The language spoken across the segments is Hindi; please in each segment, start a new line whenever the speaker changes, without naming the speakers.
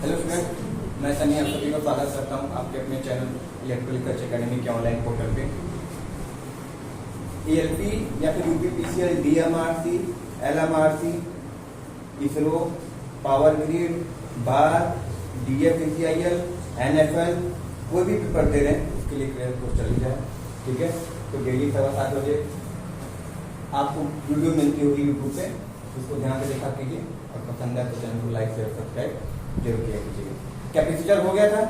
हेलो स्टूडेंट, मैं सनी आप सभी का स्वागत करता हूं आपके अपने चैनल इलेक्ट्रिकल कल्चर अकेडमी के ऑनलाइन पोर्टल पे। ELP या फिर UPPCL, DMRC, LMRC, ISRO, power grid, बार, DFACIL, NFL कोई भी पेपर दे रहे हैं उसके लिए क्लियर कोर्स चली जाए। ठीक है, तो डेली 7:15 बजे आपको वीडियो मिलती होगी यूट्यूब पे, उसको ध्यान से देखा कीजिए और पसंद है तो चैनल को लाइक शेयर सब्सक्राइब जरूर किया कीजिएगा। कैपेसिटर हो गया था,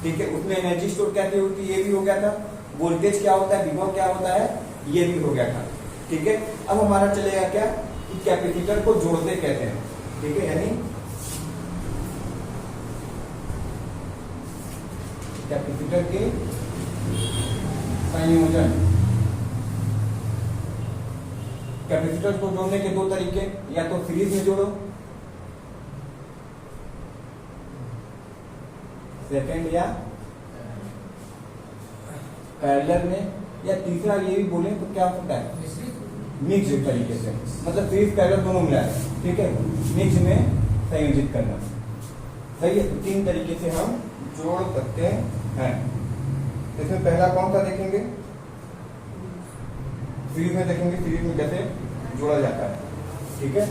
ठीक है, उसमें एनर्जी स्टोर कैसे होती है ये भी हो गया था। वोल्टेज क्या होता है, विभव क्या होता है ये भी हो गया था। ठीक है, अब हमारा चलेगा क्या कि कैपेसिटर को जोड़ते कहते हैं। ठीक है, यानी कैपेसिटर के संयोजन। कैपेसिटर को जोड़ने के दो तरीके, या तो सीरीज में जोड़ो, सेकंड या पैरेलल में, या तीसरा ये भी बोले तो क्या होता है मिक्स तरीके से, मतलब सीरीज पैरेलल दोनों मिला है। ठीक है, मिक्स में संयोजित करना। सही है, तो तीन तरीके से हम जोड़ सकते हैं। इसमें पहला कौन सा देखेंगे, सीरीज में देखेंगे, सीरीज में कैसे जोड़ा जाता है। ठीक है,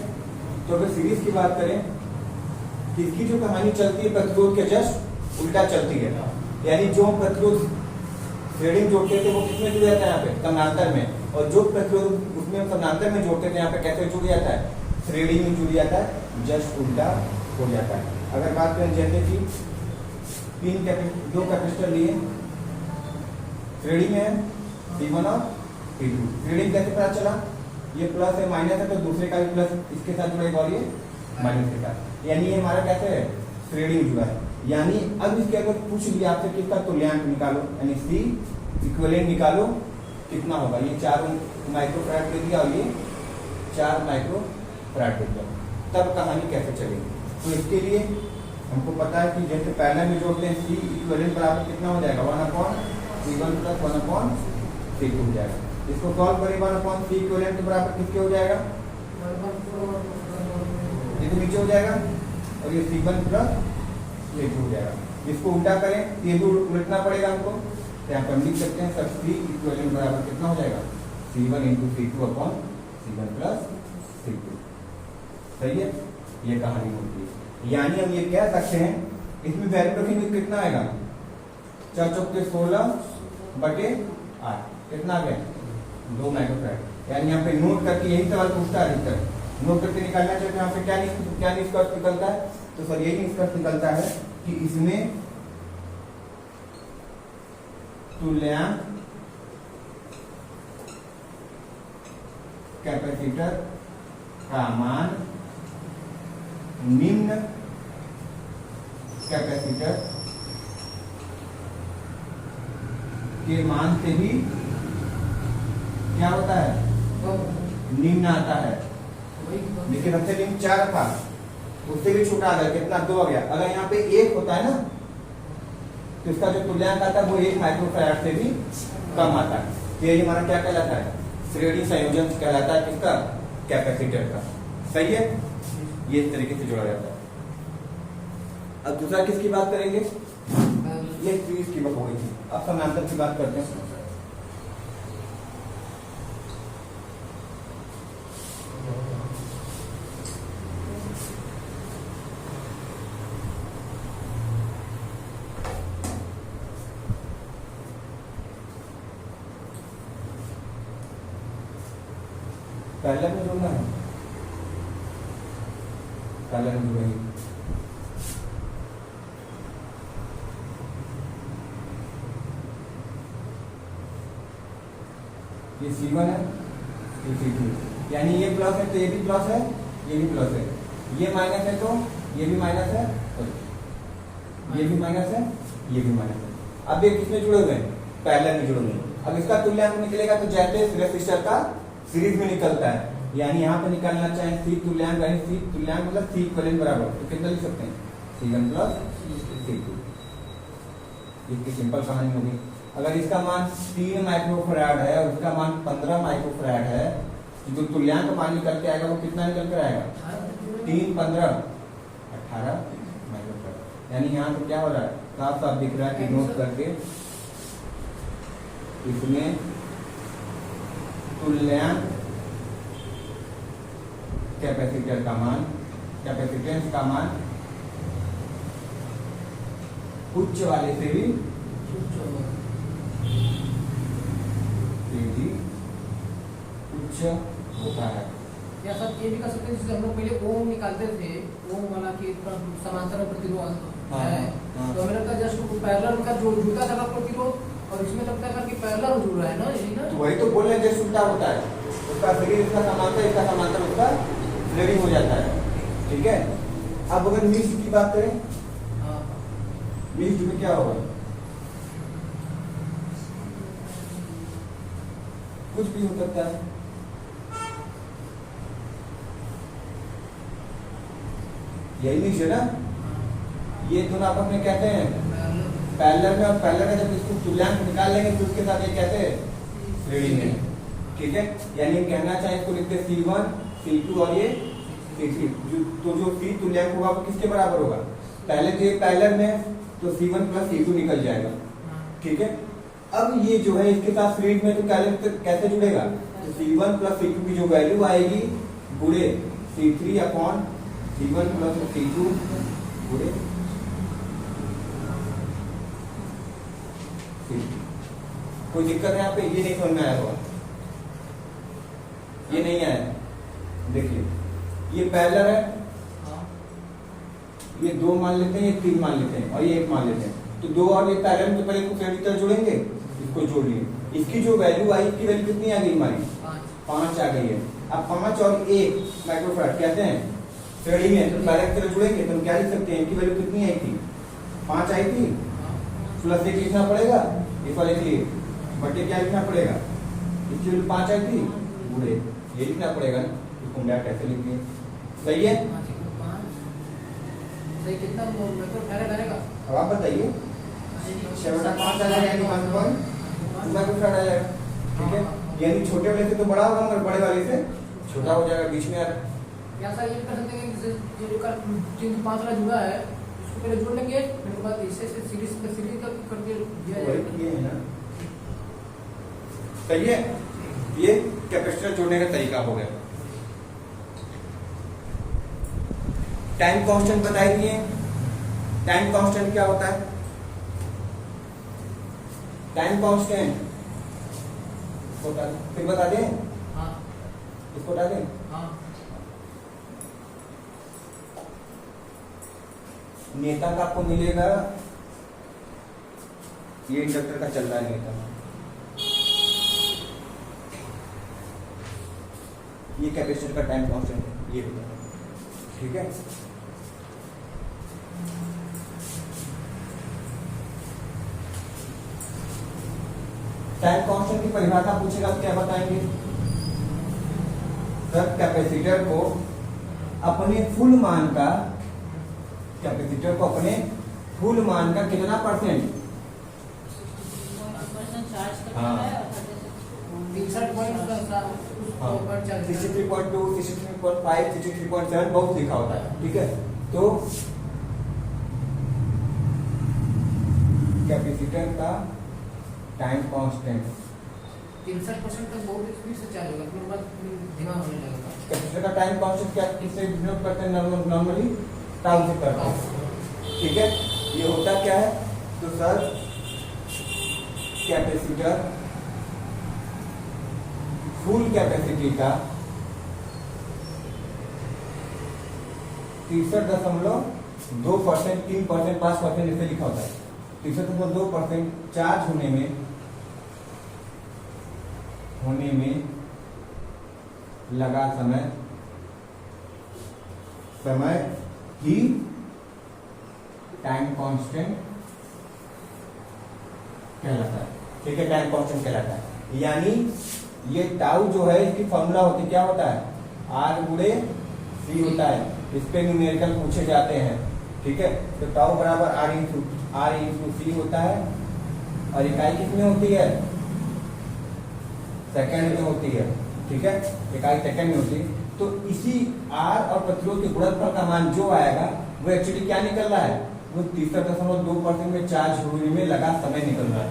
तो अगर सीरीज की बात करें कि इसकी जो कहानी चलती है प्रतिरोध के जस्ट उल्टा चलती है। यानी जो प्रतिरोध थ्रेडिंग जोड़ते थे वो किसमें जुड़ जाता है यहाँ पे समानांतर में, और जो प्रतिरोध उसमें समानांतर में जोड़ते थे यहाँ पे कैसे जुड़ जाता है थ्रेडिंग में जुड़ जाता है, जस्ट उल्टा हो जाता है। अगर बात करें जैसे कि दो कैपेसिटर लिए, थ्रेडिंग है C1 और C2। थ्रेडिंग कैसे पता चला, ये प्लस है माइनस है तो दूसरे का भी प्लस इसके साथ जुड़ेगा और ये माइनस के साथ, यानी ये हमारा कैसे है थ्रेडिंग जुड़ा है। यानी अब इसके अगर पूछ लिया आपसे किसका तुल्यांक निकालो, यानी C इक्विवेलेंट निकालो, कितना होगा, ये 4 माइक्रोफैराड दे दिया और ये 4 माइक्रोफैराड दे दिया, तब कहानी कैसे चलेगी। तो इसके लिए हमको पता है कि जैसे पैरेलल में जोड़ते हैं C इक्विवेलेंट बराबर कितना हो जाएगा 1/C1 + 1/C2 हो जाएगा। इसको सॉल्व करें 1/C इक्विवेलेंट के बराबर किसके हो जाएगा, ये तो नीचे हो जाएगा, और ये C1 + ये हो जाएगा। इसको उल्टा करें, ये भी उलटना पड़ेगा हमको, तो यहाँ पर लिख सकते हैं सब C इक्विवेलेंट बराबर कितना हो जाएगा C1 × C2/C1 + C2। सही है, ये कहानी होती है। यानी हम ये कह सकते हैं, इसमें वैल्यू रखेंगे कितना आएगा 4 × 16/8 कितना आ गया 2 माइक्रोफैराड। यानी यहाँ पे नोट करके यही सवाल पूछता है अधिकतर, नोट करके निकालना चाहिए। यहाँ पे क्या निष्कर्ष निकलता है, तो सर यही निष्कर्ष निकलता है कि इसमें तुल्यांक कैपेसिटर का मान निम्न कैपेसिटर के मान से भी क्या होता है निम्न आता है। देखिए सबसे निम्न 4 था, उससे भी छोटा आ गया, कितना 2 आ गया। अगर यहाँ पे 1 होता है ना तो इसका जो तुल्यांक आता है वो 1 माइक्रोफैराड से भी कम आता है। तो ये हमारा क्या कहलाता है श्रेणी संयोजन कहलाता है, किसका कैपेसिटर का। सही है, ये इस तरीके से जोड़ा जाता है। अब दूसरा किसकी बात करेंगे, ये सीरीज की बात हो गई थी। अब समानांतर की बात करते हैं। पैरेलल में जोड़ना है, पैरेलल में जोड़ेंगे। ये C1 है, ये C2, यानी ये प्लस है तो ये भी प्लस है, ये भी प्लस है, ये माइनस है तो ये भी माइनस है, ये भी माइनस है, ये भी माइनस है। अब ये किसमें जुड़े हुए हैं, पैरेलल में जुड़े हुए हैं। अब इसका तुल्यांक निकलेगा तो जैसे रेसिस्टर का सीरीज में निकलता है, यानी यहाँ पे निकालना चाहे C तुल्यांक, यानी C तुल्यांक मतलब C इक्विवेलेंट बराबर, तो कितना लिख सकते हैं C1 + C2। इसकी सिंपल कहानी होगी। अगर इसका मान 3 माइक्रोफैराड है और इसका मान 15 माइक्रोफैराड है, जो तुल्यांक मान निकल के आएगा वो कितना निकल कर आएगा 3 15 18 माइक्रोफैराड। यानी यहाँ से क्या हो रहा है, साफ साफ दिख रहा है कि नोट करके इसमें तुल्यांक कैपेसिटर का मान, कैपेसिटेंस का मान उच्च वाले से भी उच्च होता है।
या सब ये भी कर सकते हैं, जैसे हम लोग पहले ओम निकालते थे, ओम वाला की समांतर प्रतिरोध है, तो हमें लगता है जस्ट पैरेलल का जो जुड़ता था प्रतिरोध, और इसमें लगता है कि पैरेलल जुड़ रहा है ना, यही ना।
तो वही तो बोल रहे हैं, जस्ट उल्टा होता है, उसका सीरीज इसका समांतर, इसका समांतर उसका फ्लेयरिंग हो जाता है। ठीक है, अब अगर मिक्स्ड की बात करें, मिक्स्ड में क्या होगा, कुछ भी हो सकता है। यही मिक्स है ना, ये दोनों आपस में कहते हैं पैरेलल में, और पैरेलल में जब इसको तुल्यांक निकाल लेंगे तो उसके साथ ये कहते हैं श्रेणी में। ठीक है, यानी कहना चाहे इसको लिखते हैं C1 C2 और ये C3, तो जो C तुल्यांक होगा वो किसके बराबर होगा, पहले तो ये पैरेलल में तो C1 प्लस C2 निकल जाएगा। ठीक है, अब ये जो है इसके साथ सीरीज में तो कैसे जुड़ेगा, तो C1 प्लस C2 की जो वैल्यू आएगी गुणे C3 upon C1 plus C2 गुणे C3। कोई दिक्कत है यहाँ पे, ये नहीं समझ में आया होगा, ये नहीं आया। देखिए ये पैरेलल है, ये 2 मान लेते हैं, ये 3 मान लेते हैं और ये 1 मान लेते हैं, तो 2 और ये पैरेलल के पहले कुछ एडिटर जोड़ेंगे, इसको जोड़ लिए, इसकी जो वैल्यू आई, इसकी वैल्यू कितनी आ गई हमारी, 5 आ गई है। अब 5 और 1 माइक्रोफैराड कहते हैं श्रेणी में, तो पैरेलल के जुड़ेंगे तो हम क्या लिख सकते हैं, इनकी वैल्यू कितनी आई थी, 5 आई थी, प्लस 1 लिखना पड़ेगा इस वाले के लिए, बटे क्या लिखना पड़ेगा, इसकी वैल्यू 5 आई थी गुणे ये लिखना पड़ेगा ना, इसको हम डायरेक्ट ऐसे लिखेंगे। सही है,
सही कितना माइक्रोफैराड आएगा,
अब आप बताइए, 6/5 आ जाएगा, यानी 1 माइक्रोफैराड आ जाएगा। ठीक है, यानी छोटे वाले से तो बड़ा होगा मगर बड़े वाले से छोटा हो जाएगा, बीच में यार
क्या सर ये कर सकते हैं कि जैसे जो का 3-5 वाला जुड़ा है उसको पहले जोड़ लेंगे, फिर बाद इससे सीरीज करके दिया जाएगा।
ये है ना, सही है, ये कैपेसिटर जोड़ने का तरीका हो गया। टाइम कांस्टेंट बताई दिए, टाइम कांस्टेंट क्या होता है, टाइम कांस्टेंट फिर बता दें,
हाँ
इसको बता दें,
हाँ
नेता का आपको मिलेगा, ये इंडक्टर का चल रहा है नेता, ये कैपेसिटर का टाइम कांस्टेंट है, ये होता है। ठीक है, टाइम कांस्टेंट की परिभाषा पूछेगा तो क्या बताएंगे सर, कैपेसिटर को अपने फुल मान का, कैपेसिटर को अपने फुल मान का कितना परसेंट, हाँ 63.2, 63.5, 63.7 बहुत लिखा होता है। ठीक है, तो कैपेसिटर का टाइम कांस्टेंट
63% तक बहुत स्पीड से चार्ज होगा, फिर बाद धीमा होने लगेगा।
कैपेसिटर का टाइम कांस्टेंट क्या किससे डिनोट करते हैं, नॉर्मली टाउ से करते हैं। ठीक है, ये होता क्या है, तो सर कैपेसिटर फुल कैपेसिटी का 63.2%, 3%, 5% ऐसे लिखा होता है, 63.2% चार्ज होने में लगा समय ही टाइम कांस्टेंट कहलाता है। ठीक है, टाइम कांस्टेंट कहलाता है, यानी ये टाउ जो है इसकी फॉर्मूला होती क्या होता है, R गुणे C होता है, इस पे न्यूमेरिकल पूछे जाते हैं। ठीक है, तो टाउ बराबर R इंटू C होता है, और इकाई किसमें होती है, सेकंड में होती है। ठीक है, इकाई सेकंड में होती है, तो इसी R और प्रतिरोध के गुणनफल का मान जो आएगा वो एक्चुअली क्या निकल रहा है, वो 63.2% में चार्ज होने में लगा समय निकल रहा है।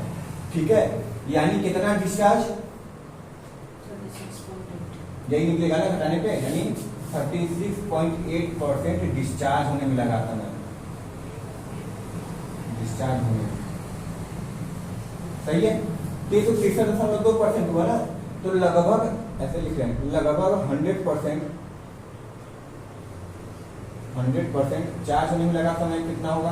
ठीक है, यानी कितना डिस्चार्ज,
36.8।
यही निकलेगा ना घटाने पे, यानी 36.8% डिस्चार्ज होने में लगा समय, डिस्चार्ज होने में। सही है, तो ये तो 63.2% हुआ ना, तो लगभग ऐसे लिख रहे हैं, लगभग 100% चार्ज होने में लगा समय कितना होगा,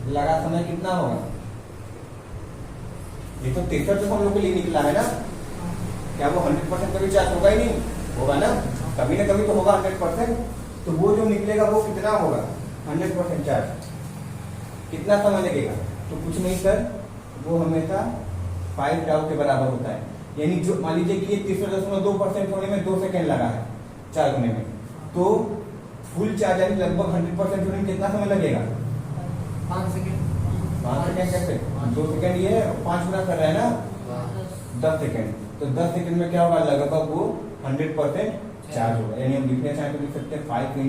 लगा समय कितना होगा, ये तो 63 के लिए निकला है ना, क्या वो 100% कभी चार्ज होगा ही नहीं, होगा ना, कभी ना कभी तो होगा 100%, तो वो जो निकलेगा वो कितना होगा, 100% चार्ज, कितना समय लगेगा, तो कुछ नहीं सर, वो हमेशा 5 टाउ के बराबर होता है, यानी जो मान लीजिए कि ये 63.2% होने में 2 सेकेंड लगा है चार्ज होने में, तो फुल चार्ज यानी लगभग 100% होने में कितना समय लगेगा,
5 सेकंड।
5 सेकेंड कैसे, 2 सेकेंड ये 5 गुना कर रहा है ना, 10 सेकेंड, तो 10 सेकेंड में क्या होगा, लगभग वो 100% चार्ज होगा, यानी हम लिखना चाहें तो लिख सकते हैं 5 ×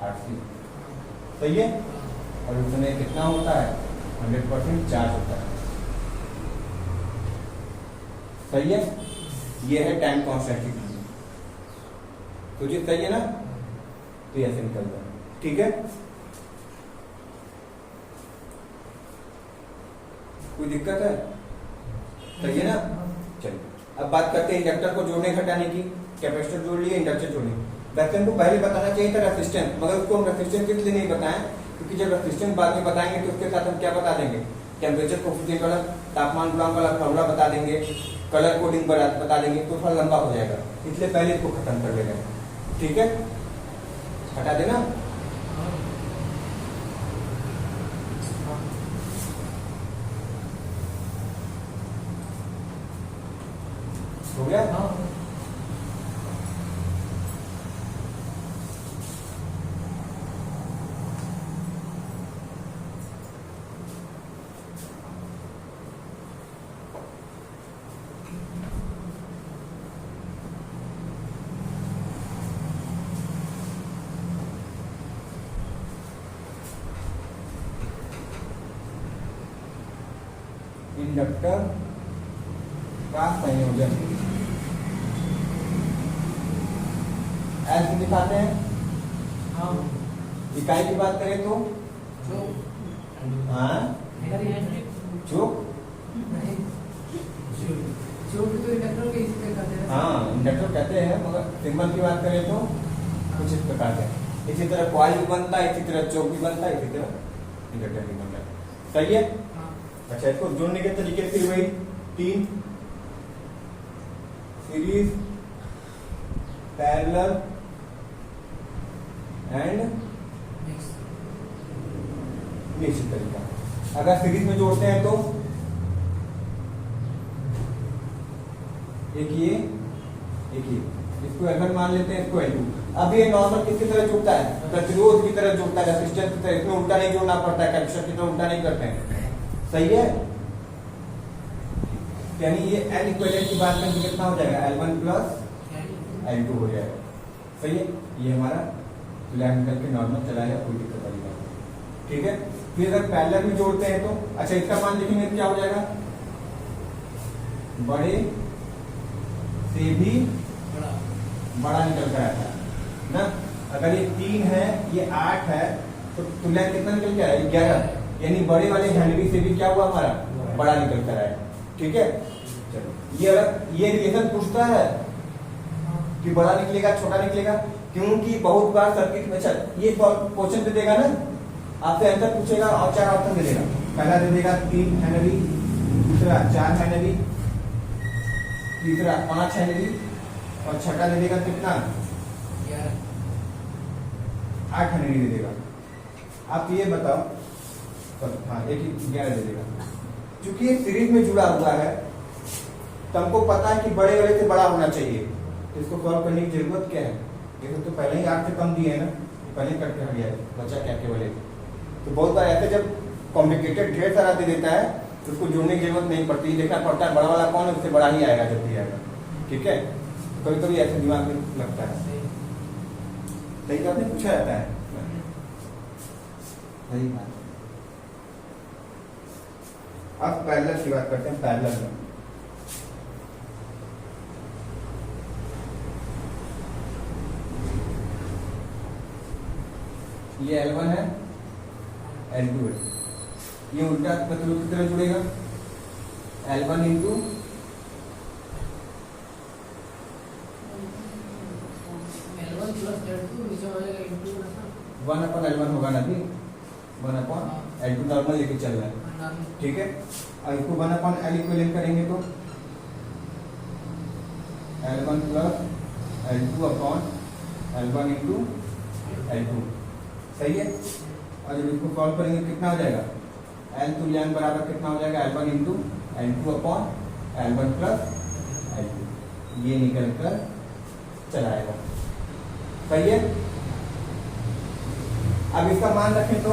8c, सही है, और उसमें कितना होता है, 100% चार्ज होता है, सही है, ये है टाइम कांस्टेंट, तो जी सही है ना, तो ऐसे निकलता है, ठीक है, कोई दिक्कत है, सही है ना, चलिए अब बात करते हैं इंडक्टर को जोड़ने घटाने की, कैपेसिटर जोड़ लिए, इंडक्टर जोड़ लिए, वैसे हमको पहले बताना चाहिए था रेसिस्टेंस, मगर उसको हम रेसिस्टेंस किस लिए नहीं बताएं, क्योंकि जब रेसिस्टेंस बाद में बताएंगे तो उसके साथ हम क्या बता देंगे, टेम्परेचर कोफिशिएंट वाला, तापमान गुणांक वाला फॉर्मूला बता देंगे, कलर कोडिंग बता देंगे, तो थोड़ा लंबा हो जाएगा, इसलिए पहले इसको खत्म कर देंगे, ठीक है, हटा देना, हो गया, इंडक्टर का संयोजन ऐसे दिखाते हैं, इकाई की बात करें तो हाँ चुप, हाँ इंडक्टर कहते हैं, मगर सिंबल की बात करें तो कुछ इस प्रकार से, इसी तरह कॉइल भी बनता है, इसी तरह चौक भी बनता है, इसी तरह इंडक्टर भी बनता है, सही है। अच्छा, इसको जोड़ने के तरीके फिर वही 3 सीरीज, पैरेलल एंड निश्चित तरीका। अगर सीरीज में जोड़ते हैं तो एक ये, इसको L1 मान लेते हैं, इसको L2। अब ये नॉर्मल किसकी तरह जुड़ता है, प्रतिरोध की तरह जुड़ता है, रेजिस्टेंस की तरह, इसमें उल्टा नहीं जोड़ना पड़ता है, कैपेसिटर की तरह उल्टा नहीं करते हैं, सही है। यानी ये L इक्विवेलेंट की बात करें तो कितना हो जाएगा, L1 + L2 हो जाएगा, सही है। ये हमारा लैब निकल के नॉर्मल चला जाएगा, कोई दिक्कत वाली बात नहीं, ठीक है। फिर अगर पैरेलल में जोड़ते हैं तो अच्छा, इसका मान लिखेंगे क्या हो जाएगा, बड़े से भी बड़ा निकल कर आता है ना। अगर ये 3 है, ये 8 है, तो तुलना कितना निकल के आया, 11, यानी बड़े वाले हेनरी से भी क्या हुआ, हमारा बड़ा निकल कर आया, ठीक है। चलो, ये अगर ये रिलेशन पूछता है कि बड़ा निकलेगा छोटा निकलेगा, क्योंकि बहुत बार सर्किट में, अच्छा ये क्वेश्चन दे देगा ना, आपसे आंसर पूछेगा और 4 ऑप्शन दे देगा, पहला दे देगा 3 हेनरी, दूसरा 4 हेनरी, तीसरा 5 हेनरी, और छठा दे देगा कितना, 8 हेनरी दे देगा। आप ये बताओ, हाँ एक ही 11 दे देगा। क्योंकि ये सीरीज में जुड़ा हुआ है तो हमको पता है कि बड़े वाले से बड़ा होना चाहिए, तो इसको सॉल्व करने की जरूरत क्या है, ये तो पहले ही 8 से कम दिए है ना, पहले कट के हट गया है, बचा क्या केवल एक। तो बहुत बार ऐसे जब कॉम्प्लिकेटेड ढेर सारा दे देता है तो उसको जोड़ने की जरूरत नहीं पड़ती, देखना पड़ता है बड़ा वाला कौन है, उससे बड़ा ही आएगा जब भी आएगा, ठीक है। कभी कभी ऐसे दिमाग में लगता है, लेकिन आपने पूछा जाता है सही बात। अब पैरेलल की बात करते हैं। पैरेलल में ये L1 है, L2 है, ये उल्टा प्रतिरोध की तरह जुड़ेगा। L1 into
L1 plus L2 नीचे आ जाएगा इंटू
1/L1 होगा ना भी, 1/L2 नॉर्मल लेके चल रहा है, ठीक है। अब इसको 1/L इक्विवेलेंट करेंगे तो L1 plus L2/L1 into L2, सही है। और जब इसको सॉल्व करेंगे कितना हो जाएगा, L तुल्यांक बराबर कितना हो जाएगा, L1 into L2/L1 plus L2, ये निकल कर चलाएगा, सही है। अब इसका मान रखें तो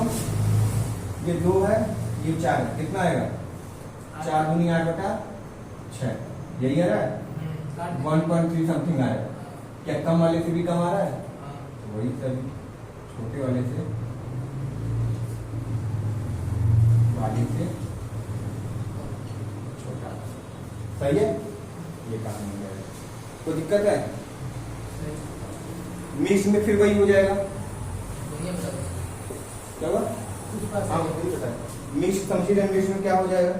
ये 2 है, ये 4 है, कितना आएगा, 4 दूनी 8/6, यही आ रहा है। 1.3 समथिंग आएगा। क्या कम वाले से भी कम आ रहा है, तो वही सभी छोटे वाले से वाले से छोटा, सही है। ये काम हो जाएगा, कोई दिक्कत है। मिक्स में फिर वही हो जाएगा, क्या हुआ, हाँ वही बताया। मिक्स समझी रहे, मिक्स में क्या हो जाएगा,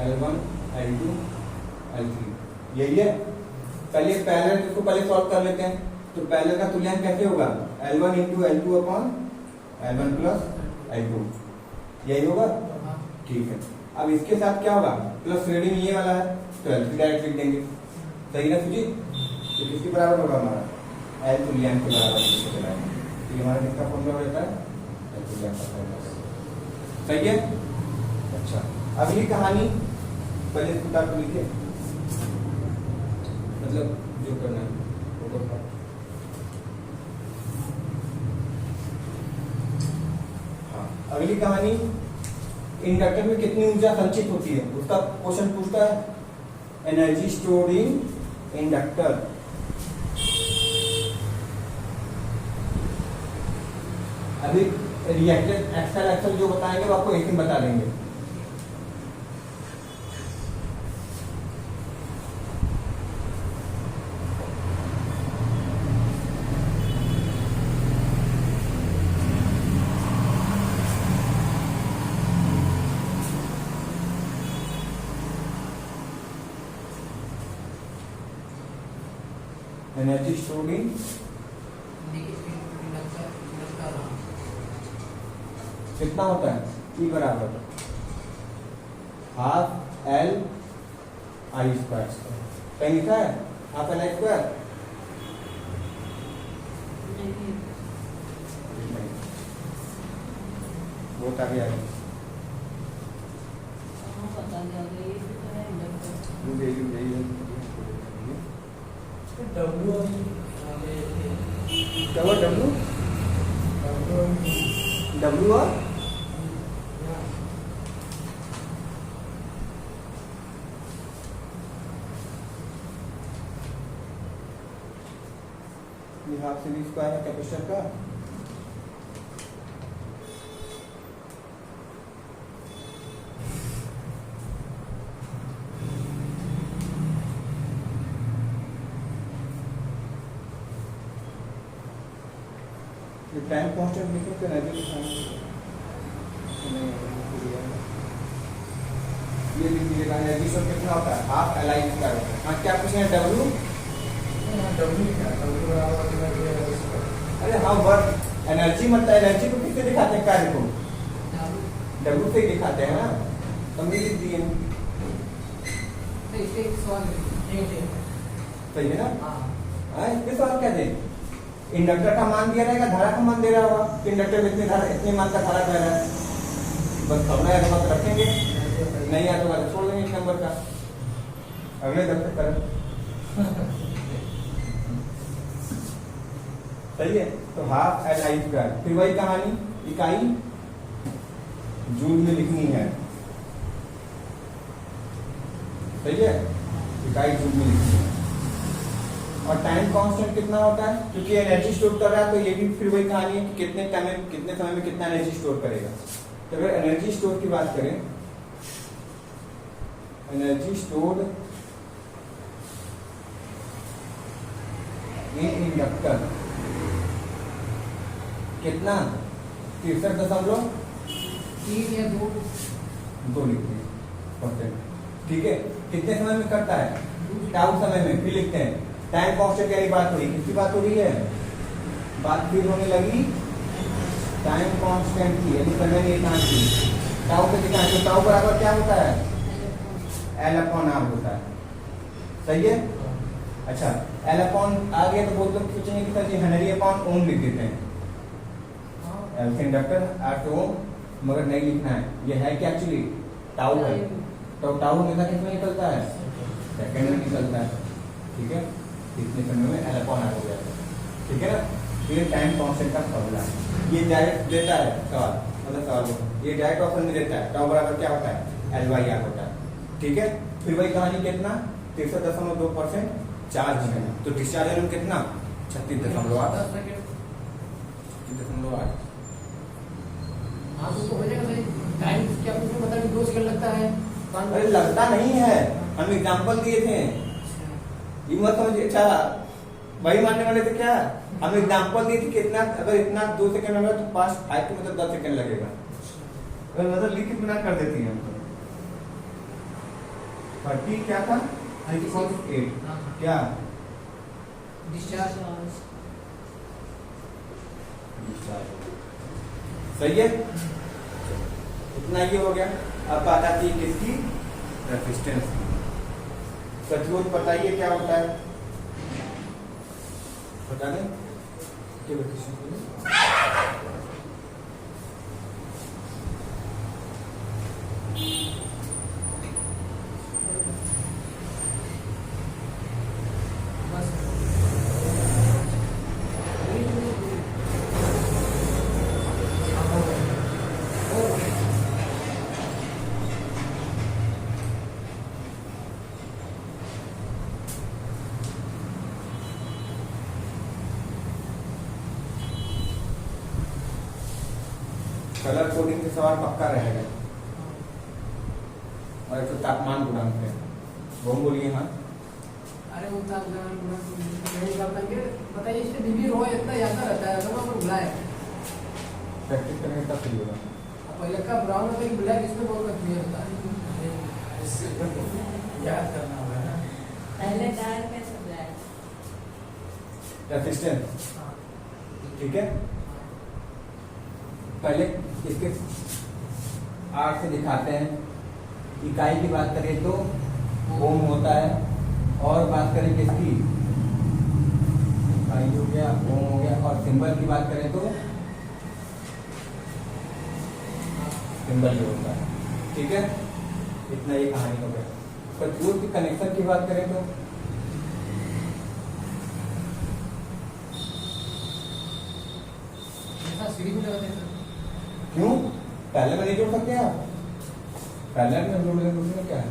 L1 L2 L3, यही है। पहले पैरेलल इसको पहले सॉल्व कर लेते हैं। तो पैरेलल का तुल्यांक कैसे होगा, L1 into L2/L1 plus L2, यही होगा, ठीक है। अब इसके साथ क्या होगा, प्लस श्रेणी में ये वाला है तो L3 डायरेक्ट लिख देंगे, सही ना सुजी। तो किसके बराबर होगा हमारा, L तुल्यांक के बराबर लिख चलाएंगे, तो ये हमारा किसका फॉर्मूला हो जाता है, L तुल्यांक का फॉर्मूला, सही है। अच्छा, अगली कहानी पहले किताब को लिखे, मतलब जो करना है वो करना। हाँ, अगली कहानी, इंडक्टर में कितनी ऊर्जा संचित होती है, उसका क्वेश्चन पूछता है। एनर्जी स्टोर्ड इन इंडक्टर, अभी रिएक्टेड एक्सेल जो बताएंगे वो आपको एक दिन बता देंगे। एनर्जी स्टोर्ड इन, कितना होता है, E बराबर हाफ L I स्क्वायर, कहीं लिखा है हाफ L I स्क्वायर, बहुत आगे आ गया। क्या हुआ, W और हाफ से भी स्क्वायर है कैपेसिटर का, टाइम कांस्टेंट लिखो तो एनर्जी ये लिख दीजिएगा। एनर्जी स्टोर कितना होता है, हाफ L I स्क्वायर होता है। हाँ क्या पूछे हैं, W, अरे हाँ वर्क एनर्जी मतलब एनर्जी को किससे दिखाते हैं, कार्य को W से दिखाते हैं ना, समझ लीजिए। सही है ना, हाँ इसके सवाल क्या थे, इंडक्टर का मान दिया रहेगा, धारा का मान दे रहा होगा, इंडक्टर में इतने धारा इतने मान का धारा बह रहा है, बस समझना है तो रखेंगे, नहीं आता तो छोड़ देंगे इस नंबर का, अगले दफ्तर कर। सही है, तो हाफ L I स्क्वायर, फिर वही कहानी, इकाई जूल में लिखनी है, सही है, इकाई जूल में लिखनी है। और टाइम कांस्टेंट कितना होता है, क्योंकि एनर्जी स्टोर कर रहा है तो ये भी फिर वही कहानी है कि कितने टाइम में, कितने समय में कितना एनर्जी स्टोर करेगा। तो अगर एनर्जी स्टोर की बात करें, एनर्जी स्टोर्ड इन इंडक्टर कितना,
63.3 या
2 लिखते हैं परसेंट, ठीक है। कितने समय में करता है, टाउ समय में, फिर लिखते हैं टाइम कांस्टेंट। क्या बात हो रही है, किसकी बात हो रही है, बात फिर होने लगी टाइम कांस्टेंट की, यानी समय ने कहा की टाउ पे दिखाएं तो टाउ बराबर क्या होता है, L/R होता है, सही है। अच्छा, L/, आ गया तो बहुत लोग पूछेंगे कि सर जी हेनरी/ओम लिख देते हैं, L से इंडक्टर, R से ओम, मगर नहीं लिखना है। ये है क्या, एक्चुअली टाउ है, तो टाउ हमेशा किसमें निकलता है, सेकंड में निकलता है, ठीक है। इतने समय में L/R हो गया, ठीक है ना। ये टाइम कांस्टेंट का फॉर्मूला है, ये डायरेक्ट देता है सवाल, मतलब सवाल ये डायरेक्ट ऑप्शन में देता है, टाउ बराबर क्या होता है, L/R होता है, ठीक है। फिर वही कहानी, कितना 63.2% चार्ज है, तो डिस्चार्ज वॉल्यूम कितना 36.8।
हाँ तो हो जाएगा सही। टाइम क्या आपको पता नहीं 2 सेकंड लगता है,
अरे लगता नहीं है, हम एग्जांपल दिए थे, ये मत समझिए। अच्छा, वही मानने वाले थे क्या, हम एग्जांपल दिए थे कि इतना, अगर इतना 2 सेकंड लगा तो पास 5 के मतलब 10 सेकंड लगेगा, अगर मतलब लिख के बिना कर देती है। 30 क्या था, 8 क्या
डिस्चार्ज,
सही है। इतना ये हो गया। अब बात आती है किसकी, रेजिस्टेंस की। प्रतिरोध बताइए क्या होता है, बता दें क्या रेजिस्टेंस है? कलर कोडिंग के सवाल पक्का रहेगा, और एक तो तापमान गुणांक है, वो बोलिए। हाँ,
अरे वो तापमान नहीं कर पाएंगे, बताइए इसमें डीबी रो इतना याद रहता है, अगर मैं भुलाए
प्रैक्टिस करेंगे तब सही होगा।
पहले का ब्राउन होता है कि ब्लैक, इसमें बहुत क्लियर होता है,
याद करना होगा ना,
पहले डार्क है तो ब्लैक।
रेजिस्टेंस, ठीक है। पहले इसके आर्ट से दिखाते हैं। इकाई की बात करें तो ओम होता है, और बात करें किसकी, इकाई हो गया, ओम हो गया, और सिंबल की बात करें तो सिंबल जो होता है, ठीक है। इतना ये कहानी हो गया। प्रतिरोध की कनेक्शन की बात करें तो
ऐसा सीढ़ी में लगाते हैं सर।
क्यों, पहले में नहीं जोड़ सकते आप, पहले में हम जोड़ लेंगे, उसमें क्या है,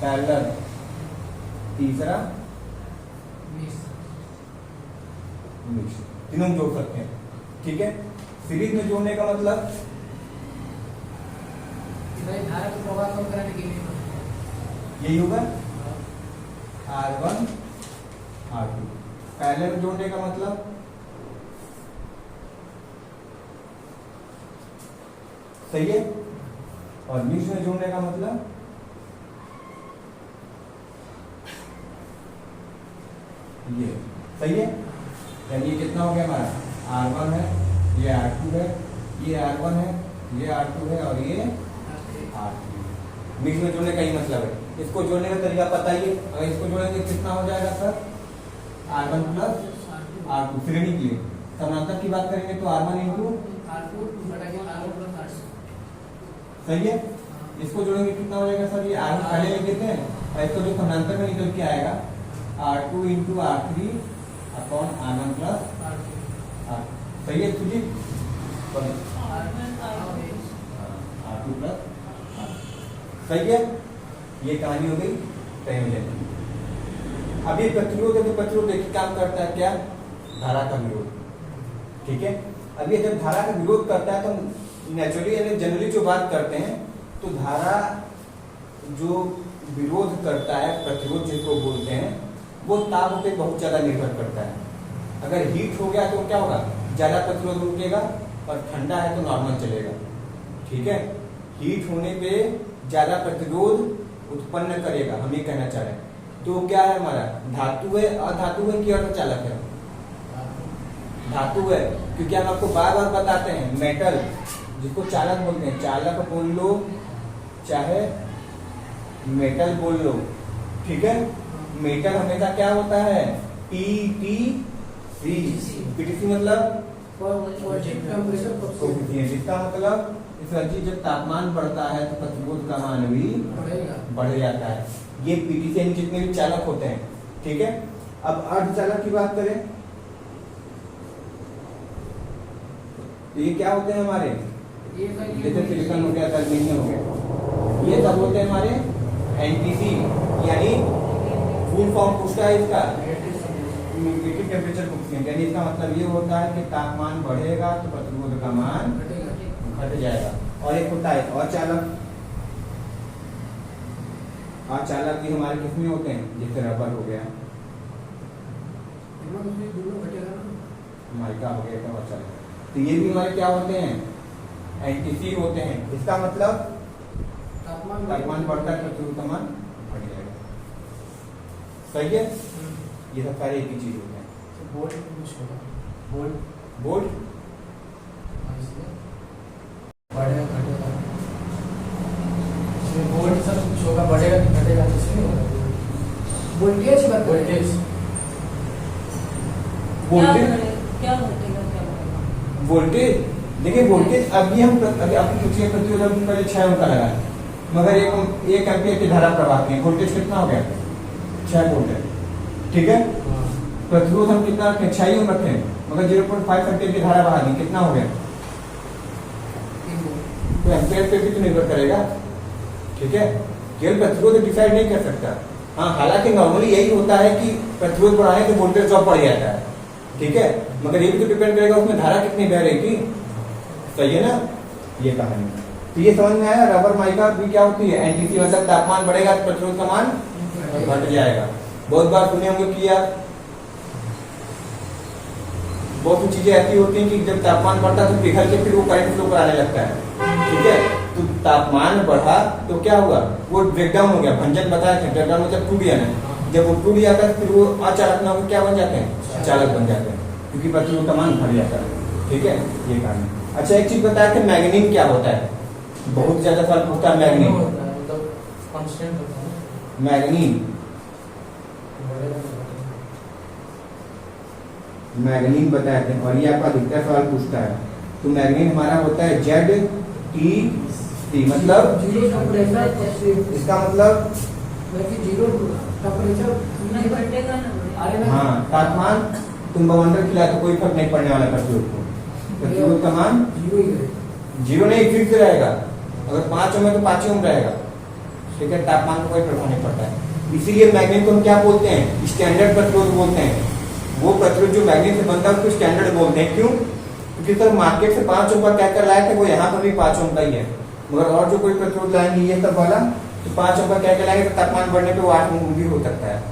पहला तीसरा मिक्स, तीनों में जोड़ सकते हैं, ठीक है। सीरीज में जोड़ने का मतलब
धारा को प्रभाव कम कराने के लिए
यही होगा, R1 R2। पहले में जोड़ने का मतलब सही है, और मिक्स में जोड़ने का मतलब ये सही है। यानी ये कितना हो गया हमारा, R1 है, ये R2 है, ये R1 है, ये R2 है, और ये R3। मिक्स में जोड़ने का ही मतलब है। इसको जोड़ने का तरीका बताइए, अगर इसको जोड़ेंगे कितना हो जाएगा सर, R1 प्लस R2 श्रेणी के लिए। समांतर की बात करेंगे तो R1 इंटू, सही है। इसको जोड़ेंगे कितना हो जाएगा सर, ये R1 पहले लिख देते हैं, और इसको जो समांतर में निकल के आएगा R2 into R3 upon R1 plus R2, सही है सुजीत। R2 प्लस सही है। ये कहानी हो गई टेंजेंट। अब ये प्रतिरोध है तो प्रतिरोध देखिए काम करता है क्या, धारा का विरोध। ठीक है, अब ये जब धारा का विरोध करता है तो नेचुरली यानी जनरली जो बात करते हैं तो धारा जो विरोध करता है, प्रतिरोध जिसको बोलते हैं, वो ताप पे बहुत ज्यादा निर्भर करता है। अगर हीट हो गया तो क्या होगा, ज्यादा प्रतिरोध रुकेगा, और ठंडा है तो नॉर्मल चलेगा। ठीक है, हीट होने पे ज्यादा प्रतिरोध उत्पन्न करेगा, हम ये कहना चाह रहे हैं। तो क्या है हमारा, धातु है, अधातु है कि अर्धचालक है? धातु है, क्योंकि हम आपको बार बार बताते हैं मेटल जिसको चालक बोलते हैं, चालक बोल लो चाहे मेटल बोल लो। ठीक है, मेटल हमेशा क्या होता है, पीटीसी। पीटीसी मतलब इसका मतलब जब तापमान बढ़ता है तो प्रतिरोध का मान भी बढ़ जाता है। ये पीटीसी यानी जितने भी चालक होते हैं। ठीक है, अब अर्धचालक की बात करें तो ये क्या होते हैं हमारे, जैसे सिलिकॉन हो गया, एल्यूमिनियम हो गया, ये सब होते हैं हमारे एनटीसी, यानी फुल फॉर्म पूछता है इसका नेगेटिव टेम्परेचर कोएफिशिएंट। यानी इसका मतलब ये होता है कि तापमान बढ़ेगा तो प्रतिरोध का मान घट जाएगा। और एक होता है अचालक। अचालक भी हमारे किसमें होते हैं, जैसे रबर हो गया, माइका हो गया, तो अचालक। तो ये भी हमारे क्या होते हैं, एनटीसी होते हैं। इसका मतलब तापमान बढ़ता है प्रतिरोध का मान बढ़ जाएगा। सही है, ये सब सारे एक ही चीज होते हैं। बोल्ट
बढ़ेगा घटेगा, इसमें वोल्ट सब कुछ होगा, बढ़ेगा कि घटेगा, इसमें वोल्टेज का वोल्टेज
क्या घटेगा क्या बढ़ेगा?
वोल्टेज देखिए, वोल्टेज अभी हम अभी आपको पूछिए प्रतिरोध पहले 6 ओम का लगा, मगर एक एम्पीयर की धारा प्रवाह की वोल्टेज कितना हो गया, 6 वोल्ट है। ठीक है, प्रतिरोध हम कितना रखें, 6 ओम रखें, मगर 0.5 एम्पीयर की धारा बहा दी, कितना हो गया, तो एम्पीयर पे भी तो निर्भर करेगा। ठीक है, केवल प्रतिरोध डिसाइड नहीं कर सकता। हाँ, हालांकि नॉर्मली यही होता है कि प्रतिरोध बढ़ाने तो वोल्टेज ड्रॉप बढ़ जाता है। ठीक है, मगर ये भी तो डिपेंड करेगा उसमें धारा कितनी बह रहेगी। सही है ना, ये कहानी। तो ये समझ में आया, रबर माइका भी क्या होती है, एनटीसी, मतलब तापमान बढ़ेगा तो प्रतिरोध का मान घट जाएगा। बहुत बार सुने होंगे कि यार बहुत सी चीजें ऐसी होती हैं कि जब तापमान बढ़ता है तो पिघल के फिर वो करंट फ्लो कराने लगता है। ठीक है, तो तापमान बढ़ा तो क्या हुआ, वो ब्रेकडाउन हो गया, भंजक बताया था, ब्रेकडाउन मतलब टूट गया ना। जब वो टूट जाता है फिर वो अचालक ना हो क्या बन जाते हैं, चालक बन जाते हैं, क्योंकि प्रतिरोध का मान घट जाता है। ठीक है, ये कहानी। अच्छा, एक चीज बताया कि मैग्नीन क्या होता है, बहुत ज्यादा सवाल पूछता है मैग्नीन। मैग्नीन मैग्नीन बताते हैं, और ये आपका अधिकतर सवाल पूछता है। तो मैग्नीन हमारा होता है ZTC, मतलब
जीरो टेम्परेचर,
इसका मतलब
जीरो टेम्परेचर
नहीं घटेगा ना बढ़ेगा।
हाँ, तापमान तुम बवंडर खिलाए तो कोई फर्क नहीं पड़ने वाला प्रतिरोध को, प्रतिरोध का मान जीरो नहीं, फिक्स रहेगा। अगर 5 ओम है तो 5 ओम रहेगा। ठीक है, तापमान को कोई प्रभाव नहीं पड़ता है। इसीलिए मैग्नीन को हम क्या बोलते हैं, स्टैंडर्ड प्रतिरोध बोलते हैं। वो प्रतिरोध जो मैग्नीन से बनता है उसको स्टैंडर्ड बोलते हैं। क्यों, क्योंकि सर मार्केट से 5 ओम का क्या कर लाए थे, वो यहाँ पर भी 5 ओम का ही है, मगर और जो कोई प्रतिरोध लाएंगे ये सब वाला तो 5 ओम का क्या लाएंगे, तो तापमान बढ़ने पे वो 8 ओम भी हो सकता है।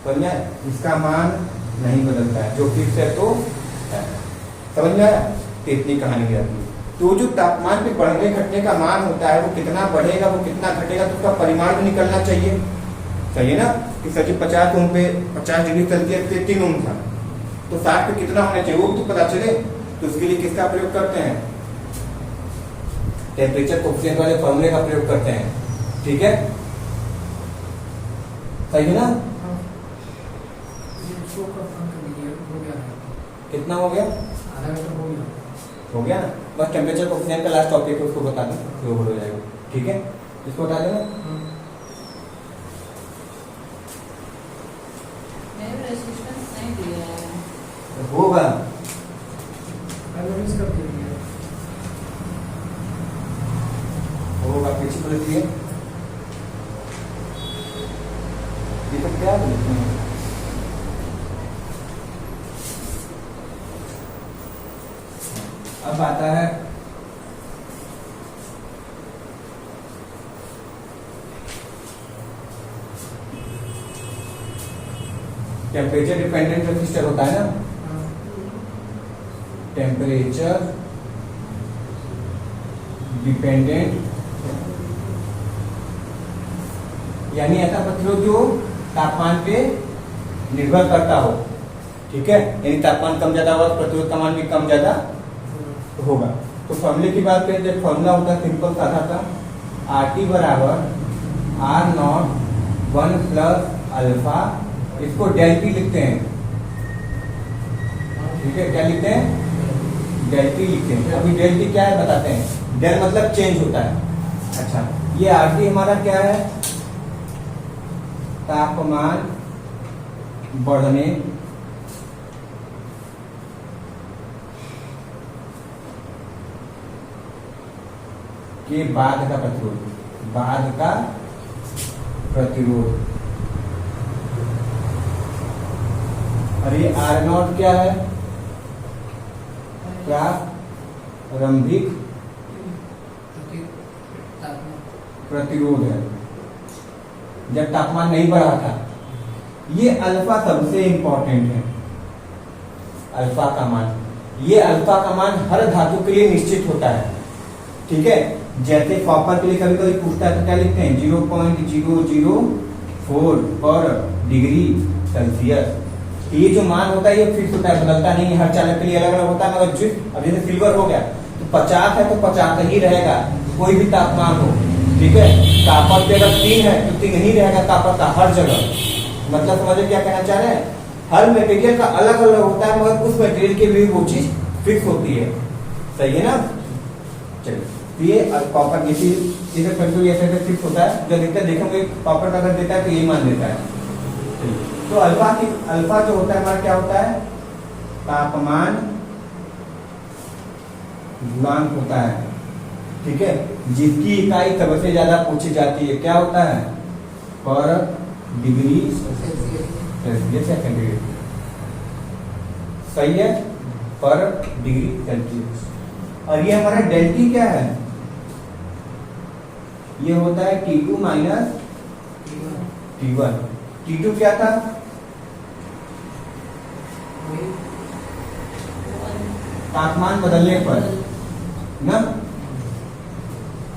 समझ, इसका मान नहीं बदलता है, जो फिक्स है तो है। समझ में आया, तो इतनी कहानी रहती है। तो जो तापमान पे बढ़ने घटने का मान होता है वो कितना बढ़ेगा, वो कितना घटेगा, तो उसका परिमाण भी निकलना चाहिए। सही है ना, कि सर 50 ओम पे 50 डिग्री सेल्सियस पे 3 ओम था, तो 60 पे कितना होना चाहिए वो तो पता चले। तो उसके लिए किसका प्रयोग करते हैं, टेम्परेचर कोएफिशिएंट वाले फॉर्मूले का प्रयोग करते हैं। ठीक है, सही है ना, कितना हो गया,
आधा घंटा
हो गया ना। बस टेम्परेचर कोएफिशिएंट का लास्ट टॉपिक उसको बता दें, वो हो जाएगा। ठीक है, इसको बता देना।
रेजिस्टेंस नहीं दिया है।
होगा, होगा पीछे प्लस ये तो क्या बोलते हैं अब आता है टेम्परेचर डिपेंडेंट रजिस्टर होता है ना, टेम्परेचर डिपेंडेंट यानी ऐसा प्रतिरोध जो तापमान पे निर्भर करता हो, ठीक है, यानी तापमान कम ज्यादा होगा तो प्रतिरोध का मान भी कम ज्यादा होगा। तो फॉर्मूले की बात करें जब फॉर्मूला होता है सिंपल साधा सा, RT बराबर R0 1 प्लस अल्फा, इसको डेल टी लिखते हैं, ठीक है, क्या लिखते हैं, डेल टी लिखते हैं। अभी डेल टी क्या है बताते हैं, डेल मतलब चेंज होता है। अच्छा ये RT हमारा क्या है, तापमान बढ़ने के बाद का प्रतिरोध, बाद का प्रतिरोध। और ये R0 क्या है, प्रारंभिक प्रतिरोध है, जब तापमान नहीं बढ़ा था। ये अल्फा सबसे इंपॉर्टेंट है, अल्फा का मान, ये अल्फा का मान हर धातु के लिए निश्चित होता है, ठीक है। जैसे कॉपर के लिए कभी कभी पूछता है तो क्या लिखते हैं 0.004 पर डिग्री सेल्सियस। ये जो मान होता है ये फिक्स होता है, बदलता नहीं है, हर चालक के लिए अलग अलग होता है। मगर जिस अब जैसे सिल्वर हो गया तो 50 है तो 50 ही रहेगा, कोई भी तापमान हो, ठीक है। कॉपर पे अगर 3 है तो 3 ही रहेगा कॉपर का हर जगह। मतलब समझे क्या कहना चाह रहे हैं, हर मटेरियल का अलग अलग होता है मगर उस मटेरियल की भी वो चीज फिक्स होती है, सही है ना। चलिए ये कॉपर ये ऐसे फिक्स होता है, जो अधिकतर देखेंगे कॉपर का अगर देता है तो यही मान देता है। तो अल्फा जो होता है हमारा क्या होता है, तापमान गुणांक होता है, ठीक है, जिसकी इकाई सबसे ज्यादा पूछी जाती है, क्या होता है, पर डिग्री सेल्सियस या सेंटीग्रेड, सही है, पर डिग्री सेल्सियस। और ये हमारा डेल्टी क्या है, ये होता है T2 माइनस T1। T2 क्या था, तापमान बदलने पर ना,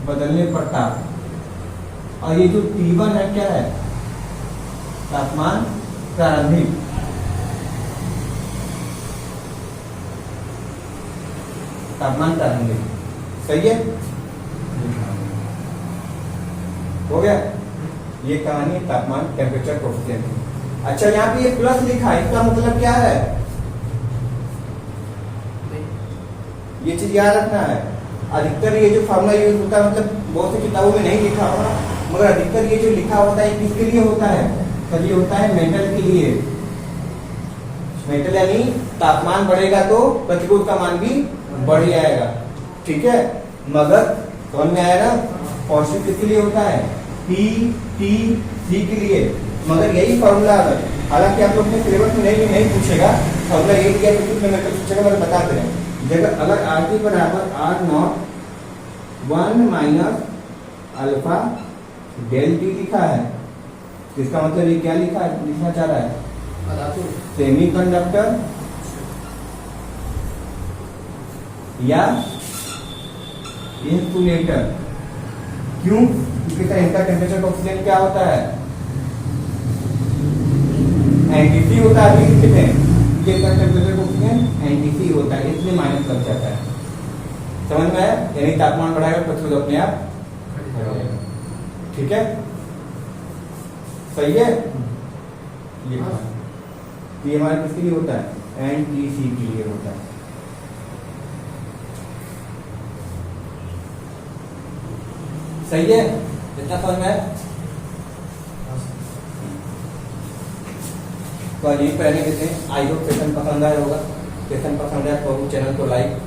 बदलने पर ताप। और ये जो T1 है क्या है, तापमान प्रारंभिक, तापमान प्रारंभिक, सही है, हो गया। ये कहानी है तापमान टेम्परेचर कोएफिशिएंट। अच्छा यहाँ पे ये प्लस लिखा है, इसका मतलब क्या है, ये चीज याद रखना है। अधिकतर ये जो फॉर्मूला यूज होता है, मतलब बहुत सी किताबों में नहीं लिखा होगा, मगर अधिकतर ये जो लिखा होता है किसके लिए होता है, तब ये होता है मेटल के लिए। मेटल यानी तापमान बढ़ेगा तो प्रतिरोध का मान भी बढ़ जाएगा, ठीक है। मगर समझ में आया ना, पॉजिटिव किसके लिए होता है, P T C के लिए। मगर यही फॉर्मूला अगर, हालांकि आप लोग ने सिलेबस में नहीं पूछेगा फॉर्मूला ये दिया तो कुछ में पूछेगा, मैं बता दे रहे हैं। जगह अगर RT बराबर R0 1 minus alpha del T लिखा है, इसका मतलब ये क्या लिखा है, लिखना चाह रहा है सेमीकंडक्टर या इंसुलेटर। क्यों, क्योंकि इनका टेम्परेचर कोएफिशिएंट क्या होता है, एनटीसी होता है। अभी कितने ये टेम्परेचर कोएफिशिएंट एनटीसी होता है, इसलिए माइनस लग जाता है, समझ में आया। यानी तापमान बढ़ाएगा प्रतिरोध अपने आप बढ़ेगा, ठीक है, सही है। ये हमारा किसके लिए होता है, एनटीसी के लिए होता है। सही है, इतना समझ में आया। तो आज यही पहले देते हैं। आई होप सेशन पसंद आया होगा। सेशन पसंद आया तो चैनल को लाइक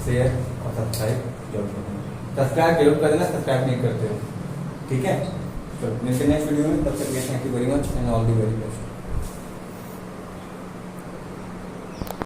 शेयर और सब्सक्राइब जरूर करें। सब्सक्राइब जरूर कर देना, सब्सक्राइब नहीं करते हो, ठीक है। तो मिलते हैं नेक्स्ट वीडियो में, तब तक thank you very much and all the very best.